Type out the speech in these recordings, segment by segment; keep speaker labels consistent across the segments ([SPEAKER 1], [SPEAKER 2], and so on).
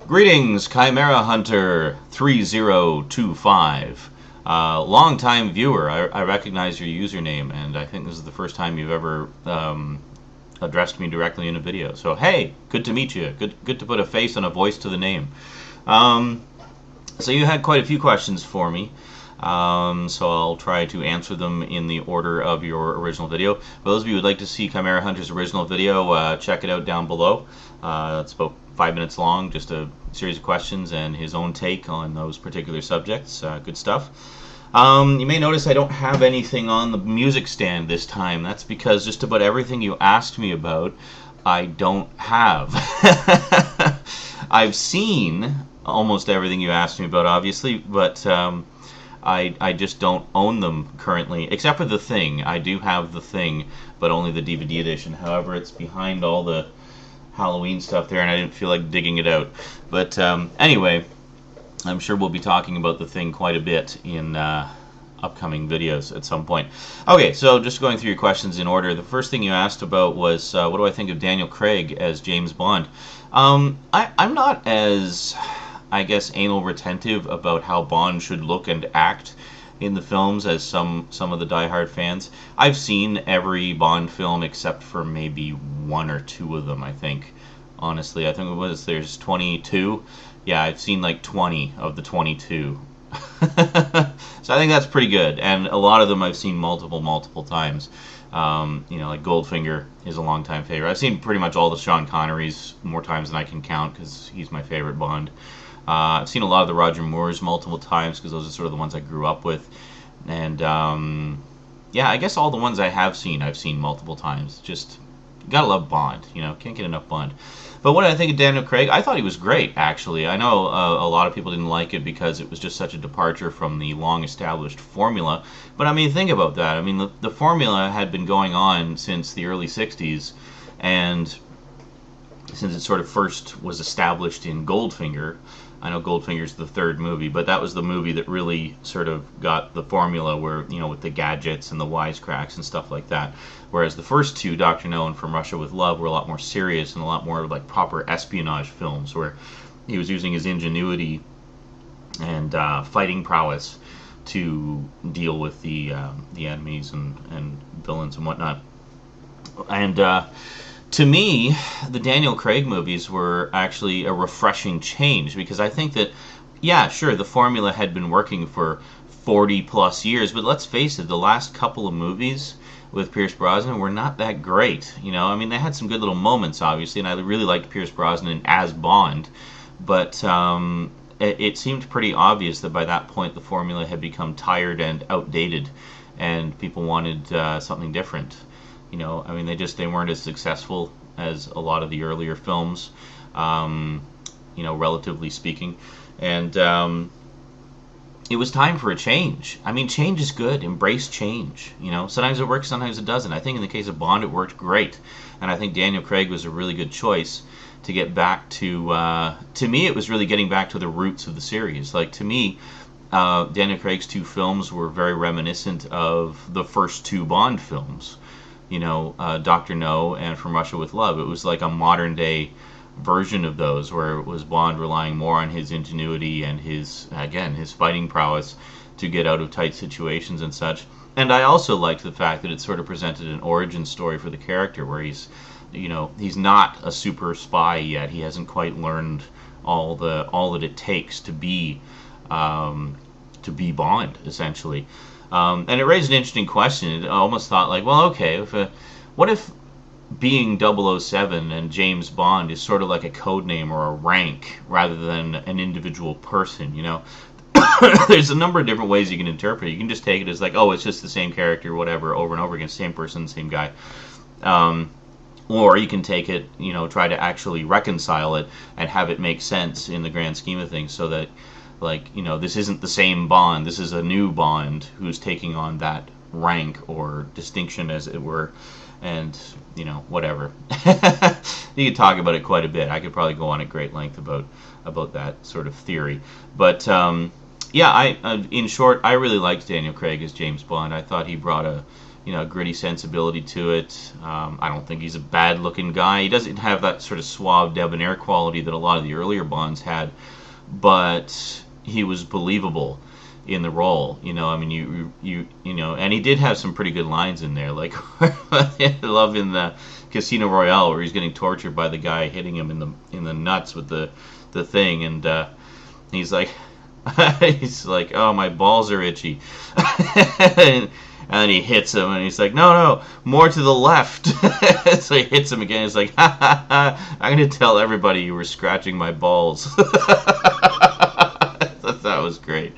[SPEAKER 1] Greetings, ChimeraHunter3025. Long-time viewer, I recognize your username, and I think this is the first time you've ever addressed me directly in a video. So, hey, good to meet you. Good to put a face and a voice to the name. So you had quite a few questions for me. So I'll try to answer them in the order of your original video. For those of you who would like to see Chimera Hunter's original video, check it out down below. It's about 5 minutes long, just a series of questions and his own take on those particular subjects. Good stuff. You may notice I don't have anything on the music stand this time. That's because just about everything you asked me about, I don't have. I've seen almost everything you asked me about, obviously, but I just don't own them currently, except for The Thing. I do have The Thing, but only the DVD edition. However, it's behind all the Halloween stuff there, and I didn't feel like digging it out. But anyway, I'm sure we'll be talking about The Thing quite a bit in upcoming videos at some point. Okay, so just going through your questions in order. The first thing you asked about was, what do I think of Daniel Craig as James Bond? I'm not as, I guess, anal retentive about how Bond should look and act in the films as some of the diehard fans. I've seen every Bond film except for maybe one or two of them, I think. Honestly, I think there's 22. Yeah, I've seen like 20 of the 22. So I think that's pretty good, and a lot of them I've seen multiple times. You know, like Goldfinger is a long-time favorite. I've seen pretty much all the Sean Connerys more times than I can count because he's my favorite Bond. I've seen a lot of the Roger Moores multiple times because those are sort of the ones I grew up with. And yeah, I guess all the ones I have seen, I've seen multiple times. Just, you gotta love Bond, you know, can't get enough Bond. But what did I think of Daniel Craig? I thought he was great, actually. I know a lot of people didn't like it because it was just such a departure from the long-established formula. But I mean, think about that. I mean, the formula had been going on since the early 60s, and since it sort of first was established in Goldfinger. I know Goldfinger's the third movie, but that was the movie that really sort of got the formula where, you know, with the gadgets and the wisecracks and stuff like that. Whereas the first two, Dr. No and From Russia with Love, were a lot more serious and a lot more like proper espionage films where he was using his ingenuity and fighting prowess to deal with the enemies and villains and whatnot. And to me, the Daniel Craig movies were actually a refreshing change because I think that, yeah, sure, the formula had been working for 40 plus years, but let's face it, the last couple of movies with Pierce Brosnan were not that great. You know, I mean, they had some good little moments, obviously, and I really liked Pierce Brosnan as Bond, but it seemed pretty obvious that by that point the formula had become tired and outdated, and people wanted something different. You know, I mean, they weren't as successful as a lot of the earlier films, you know, relatively speaking. And it was time for a change. I mean, change is good. Embrace change. You know, sometimes it works, sometimes it doesn't. I think in the case of Bond, it worked great. And I think Daniel Craig was a really good choice to get back to me, it was really getting back to the roots of the series. Like, to me, Daniel Craig's two films were very reminiscent of the first two Bond films. You know, Dr. No and From Russia with Love. It was like a modern day version of those where it was Bond relying more on his ingenuity and his fighting prowess to get out of tight situations and such. And I also liked the fact that it sort of presented an origin story for the character where he's, you know, he's not a super spy yet. He hasn't quite learned all that it takes to be Bond, essentially. And it raised an interesting question. I almost thought, like, well, okay, what if being 007 and James Bond is sort of like a code name or a rank rather than an individual person, you know? There's a number of different ways you can interpret it. You can just take it as like, oh, it's just the same character, whatever, over and over again, same person, same guy. Or you can take it, you know, try to actually reconcile it and have it make sense in the grand scheme of things so that, like, you know, this isn't the same Bond. This is a new Bond who's taking on that rank or distinction, as it were, and, you know, whatever. You could talk about it quite a bit. I could probably go on at great length about that sort of theory. But, yeah, in short, I really liked Daniel Craig as James Bond. I thought he brought a gritty sensibility to it. I don't think he's a bad-looking guy. He doesn't have that sort of suave, debonair quality that a lot of the earlier Bonds had, but he was believable in the role. I mean, and he did have some pretty good lines in there, like I love in the Casino Royale where he's getting tortured by the guy hitting him in the nuts with the thing, and he's like, oh, my balls are itchy. And then he hits him, and he's like, no, more to the left. So he hits him again. He's like, I'm going to tell everybody you were scratching my balls. That was great.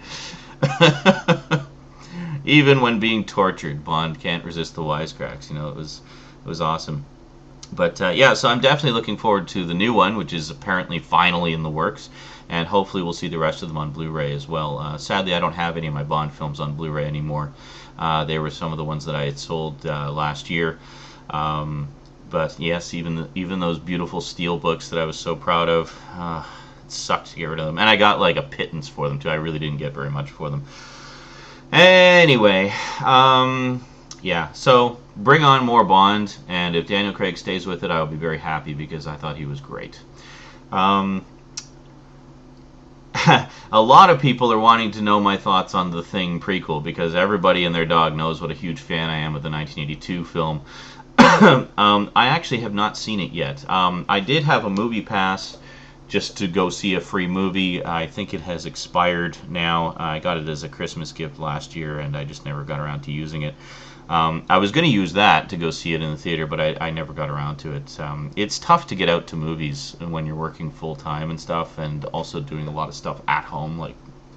[SPEAKER 1] Even when being tortured, Bond can't resist the wisecracks. It was awesome. But yeah, so I'm definitely looking forward to the new one, which is apparently finally in the works. And hopefully we'll see the rest of them on Blu-ray as well. Sadly, I don't have any of my Bond films on Blu-ray anymore. They were some of the ones that I had sold last year. But yes, even those beautiful steel books that I was so proud of, it sucked to get rid of them. And I got like a pittance for them too. I really didn't get very much for them. Anyway, yeah, so bring on more Bond, and if Daniel Craig stays with it, I'll be very happy because I thought he was great. A lot of people are wanting to know my thoughts on the Thing prequel because everybody and their dog knows what a huge fan I am of the 1982 film. I actually have not seen it yet. I did have a movie pass just to go see a free movie. I think it has expired now. I got it as a Christmas gift last year, and I just never got around to using it. I was going to use that to go see it in the theater, but I never got around to it. It's tough to get out to movies when you're working full-time and stuff, and also doing a lot of stuff at home, like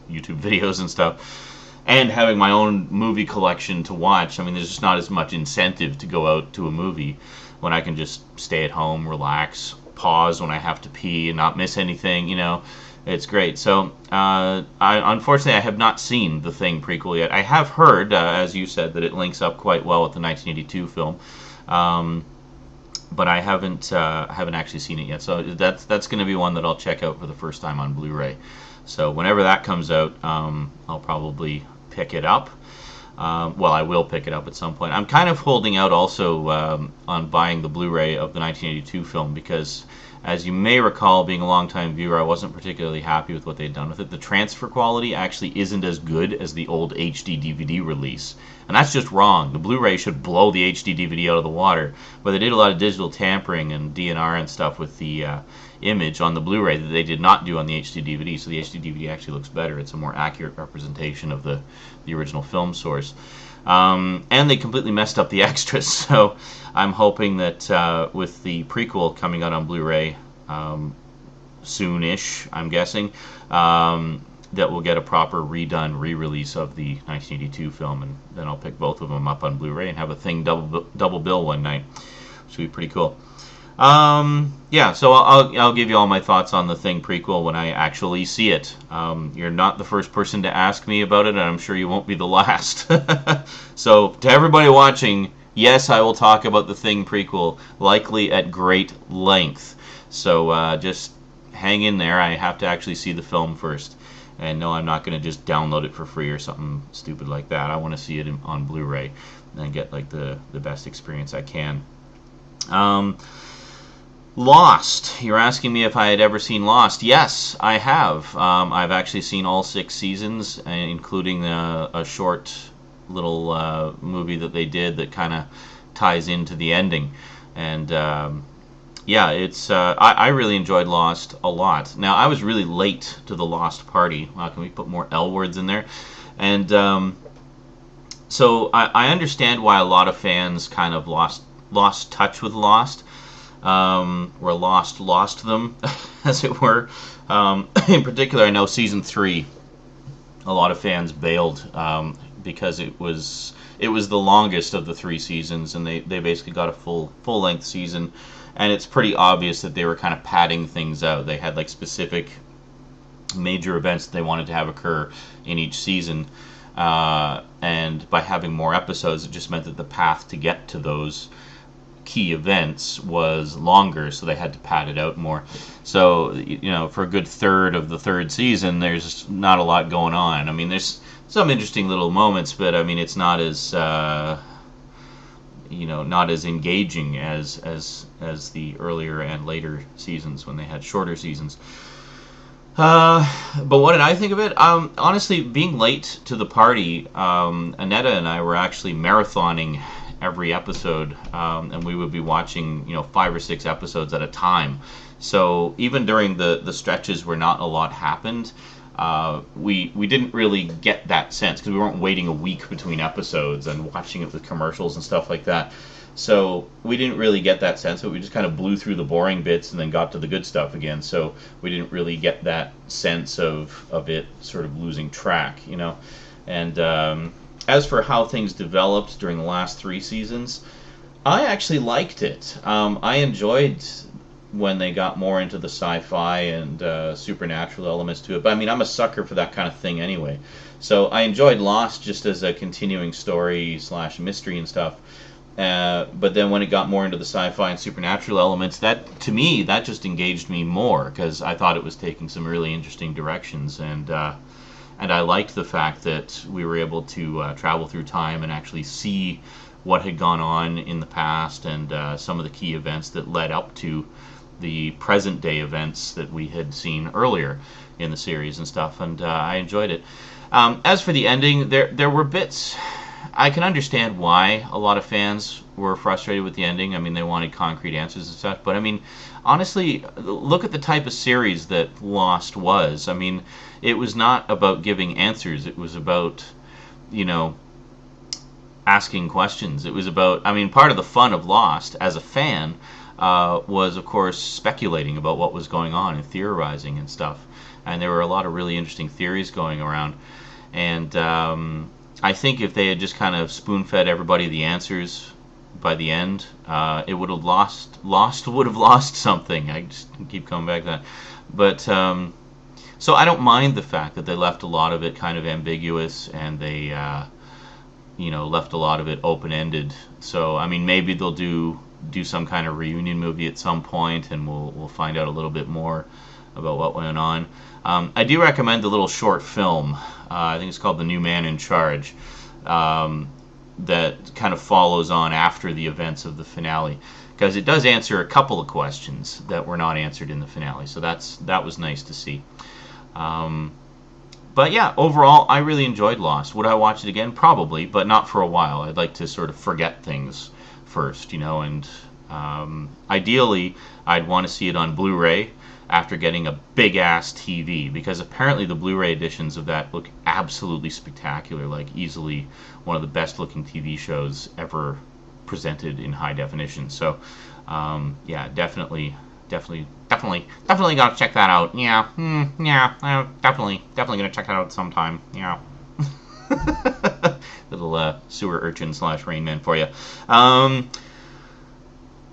[SPEAKER 1] YouTube videos and stuff, and having my own movie collection to watch. I mean, there's just not as much incentive to go out to a movie when I can just stay at home, relax, pause when I have to pee, and not miss anything, It's great. So, unfortunately, I have not seen the Thing prequel yet. I have heard, as you said, that it links up quite well with the 1982 film, but I haven't actually seen it yet. So that's going to be one that I'll check out for the first time on Blu-ray. So whenever that comes out, I'll probably pick it up. Well, I will pick it up at some point. I'm kind of holding out also on buying the Blu-ray of the 1982 film because, as you may recall, being a longtime viewer, I wasn't particularly happy with what they'd done with it. The transfer quality actually isn't as good as the old HD DVD release. And that's just wrong. The Blu-ray should blow the HD DVD out of the water. But they did a lot of digital tampering and DNR and stuff with the image on the Blu-ray that they did not do on the HD DVD. So the HD DVD actually looks better. It's a more accurate representation of the original film source. And they completely messed up the extras. So I'm hoping that with the prequel coming out on Blu-ray soon-ish, I'm guessing, that we'll get a proper redone re-release of the 1982 film, and then I'll pick both of them up on Blu-ray and have a Thing double bill one night, which would be pretty cool. Yeah, so I'll give you all my thoughts on the Thing prequel when I actually see it. You're not the first person to ask me about it, and I'm sure you won't be the last. So, to everybody watching, yes, I will talk about the Thing prequel, likely at great length. So, just hang in there. I have to actually see the film first. And no, I'm not going to just download it for free or something stupid like that. I want to see it on Blu-ray and get like the best experience I can. Lost. You're asking me if I had ever seen Lost. Yes, I have. I've actually seen all 6 seasons, including a short little movie that they did that kind of ties into the ending. And yeah, it's I really enjoyed Lost a lot. Now, I was really late to the Lost party. Wow, can we put more L words in there? And so I understand why a lot of fans kind of lost touch with Lost. Or lost them, as it were. In particular, I know season 3, a lot of fans bailed because it was the longest of the 3 seasons, and they basically got a full-length season, and it's pretty obvious that they were kind of padding things out. They had like specific major events that they wanted to have occur in each season, and by having more episodes, it just meant that the path to get to those key events was longer, so they had to pad it out more. So, for a good third of the 3rd season, there's not a lot going on. I mean, there's some interesting little moments, but I mean, it's not as not as engaging as the earlier and later seasons when they had shorter seasons. But what did I think of it? Honestly, being late to the party, Annetta and I were actually marathoning every episode, and we would be watching 5 or 6 episodes at a time. So even during the stretches where not a lot happened, we didn't really get that sense because we weren't waiting a week between episodes and watching it with commercials and stuff like that. So we didn't really get that sense, but we just kind of blew through the boring bits and then got to the good stuff again. So we didn't really get that sense of it sort of losing track, And as for how things developed during the last 3 seasons, I actually liked it. I enjoyed when they got more into the sci-fi and supernatural elements to it. But I mean, I'm a sucker for that kind of thing anyway. So I enjoyed Lost just as a continuing story / mystery and stuff. But then when it got more into the sci-fi and supernatural elements, that to me that just engaged me more because I thought it was taking some really interesting directions, and I liked the fact that we were able to travel through time and actually see what had gone on in the past and some of the key events that led up to the present day events that we had seen earlier in the series and stuff, and I enjoyed it. As for the ending, there were bits. I can understand why a lot of fans were frustrated with the ending. I mean, they wanted concrete answers and stuff. But I mean, honestly, look at the type of series that Lost was. I mean, it was not about giving answers. It was about, asking questions. It was about, I mean, part of the fun of Lost as a fan was, of course, speculating about what was going on and theorizing and stuff. And there were a lot of really interesting theories going around. And I think if they had just kind of spoon-fed everybody the answers by the end, it would have Lost would have lost something. I just keep coming back to that. But so I don't mind the fact that they left a lot of it kind of ambiguous, and they left a lot of it open-ended. So I mean, maybe they'll do some kind of reunion movie at some point, and we'll find out a little bit more about what went on. I do recommend the little short film. I think it's called The New Man in Charge, that kind of follows on after the events of the finale, because it does answer a couple of questions that were not answered in the finale. So that was nice to see. But yeah, overall, I really enjoyed Lost. Would I watch it again? Probably, but not for a while. I'd like to sort of forget things first, and ideally, I'd want to see it on Blu-ray after getting a big-ass TV, because apparently the Blu-ray editions of that look absolutely spectacular, like easily one of the best-looking TV shows ever presented in high definition. So, yeah, definitely gotta check that out. Yeah, definitely gonna check that out sometime. Yeah. Little sewer urchin / Rain Man for you.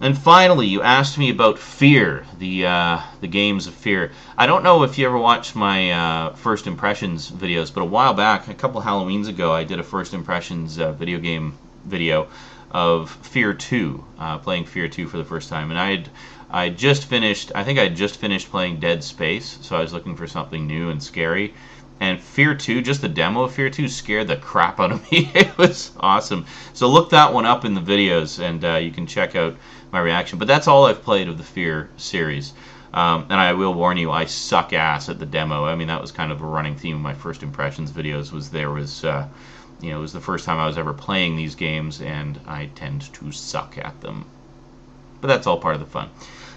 [SPEAKER 1] And finally, you asked me about F.e.a.r, the games of F.e.a.r. I don't know if you ever watched my first impressions videos, but a while back, a couple Halloweens ago, I did a first impressions video game video of F.e.a.r 2, playing F.e.a.r 2 for the first time, and I think I just finished playing Dead Space, so I was looking for something new and scary. And F.e.a.r 2, just the demo of F.e.a.r 2 scared the crap out of me. It was awesome. So look that one up in the videos, and you can check out my reaction. But that's all I've played of the F.e.a.r series. And I will warn you, I suck ass at the demo. I mean, that was kind of a running theme of my first impressions videos. It was the first time I was ever playing these games, and I tend to suck at them. But that's all part of the fun.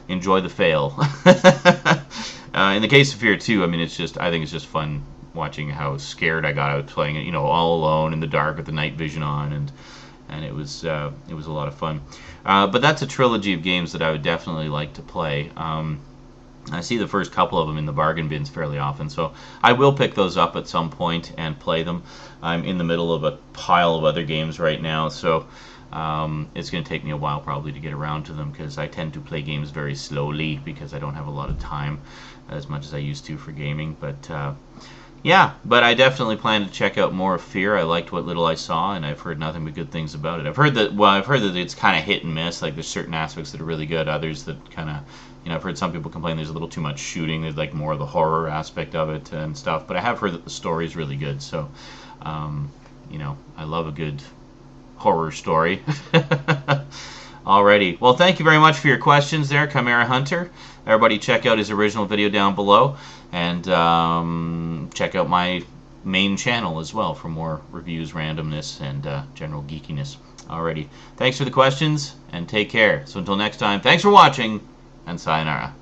[SPEAKER 1] Enjoy the fail. In the case of F.e.a.r 2, I mean, I think it's just fun watching how scared I got out playing it, all alone in the dark with the night vision on, and it was a lot of fun. But that's a trilogy of games that I would definitely like to play. I see the first couple of them in the bargain bins fairly often, so I will pick those up at some point and play them. I'm in the middle of a pile of other games right now, so it's going to take me a while probably to get around to them, because I tend to play games very slowly because I don't have a lot of time as much as I used to for gaming. But yeah, but I definitely plan to check out more of F.e.a.r. I liked what little I saw, and I've heard nothing but good things about it. I've heard that it's kind of hit and miss. Like, there's certain aspects that are really good, others that kind of, I've heard some people complain there's a little too much shooting. There's like more of the horror aspect of it and stuff. But I have heard that the story's really good. So, I love a good horror story. Alrighty. Well, thank you very much for your questions there, Chimera Hunter. Everybody check out his original video down below, and check out my main channel as well for more reviews, randomness, and general geekiness. Alrighty. Thanks for the questions, and take care. So until next time, thanks for watching, and sayonara.